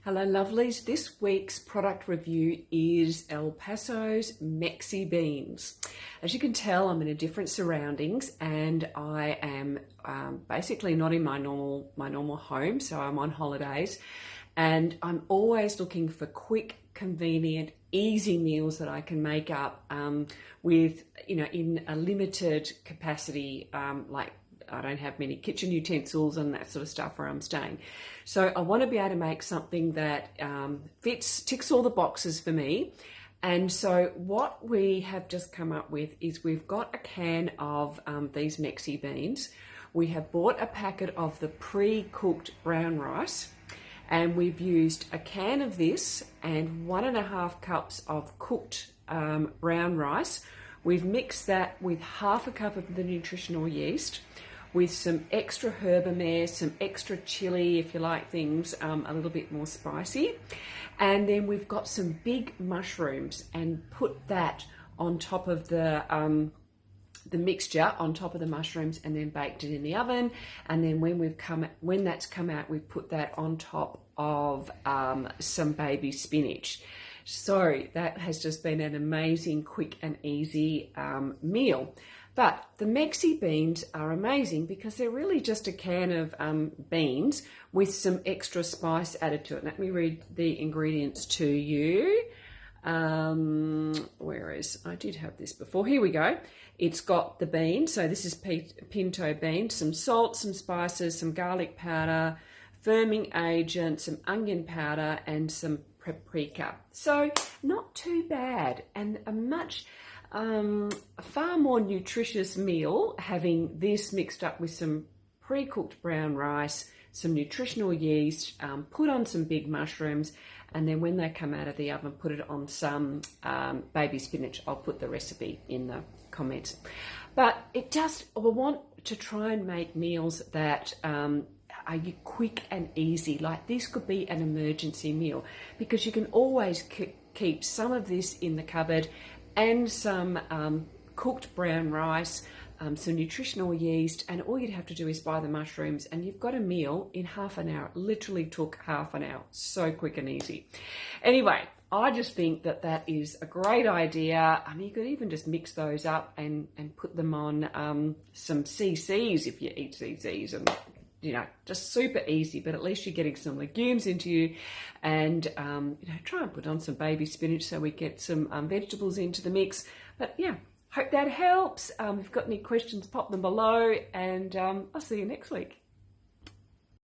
Hello lovelies, this week's product review is El Paso's Mexe-beans. As you can tell, I'm in different surroundings and I am basically not in my normal home, so I'm on holidays and I'm always looking for quick, convenient, easy meals that I can make up with, in a limited capacity, like I don't have many kitchen utensils and that sort of stuff where I'm staying. So I want to be able to make something that ticks all the boxes for me. And so what we have just come up with is we've got a can of these Mexe-beans. We have bought a packet of the pre-cooked brown rice, and we've used a can of this and 1.5 cups of cooked brown rice. We've mixed that with 1/2 cup of the nutritional yeast, with some extra Herbamere, some extra chilli if you like things a little bit more spicy. And then we've got some big mushrooms and put that on top of the mixture, on top of the mushrooms, and then baked it in the oven. And then when that's come out, we've put that on top of some baby spinach. So that has just been an amazing, quick and easy meal. But the Mexe-beans are amazing because they're really just a can of beans with some extra spice added to it. Let me read the ingredients to you. I did have this before. Here we go. It's got the beans. So this is pinto beans, some salt, some spices, some garlic powder, firming agent, some onion powder, and some paprika. So not too bad, and a far more nutritious meal, having this mixed up with some pre-cooked brown rice, some nutritional yeast, put on some big mushrooms, and then when they come out of the oven, put it on some baby spinach. I'll put the recipe in the comments. But I want to try and make meals that are quick and easy. Like this could be an emergency meal because you can always keep some of this in the cupboard and some cooked brown rice, some nutritional yeast, and all you'd have to do is buy the mushrooms and you've got a meal in half an hour. It literally took half an hour. So quick and easy. Anyway, I just think that is a great idea. I mean, you could even just mix those up and put them on some CCs if you eat CCs, and just super easy, but at least you're getting some legumes into you, and try and put on some baby spinach so we get some vegetables into the mix. But yeah, hope that helps. If you've got any questions, pop them below, and I'll see you next week.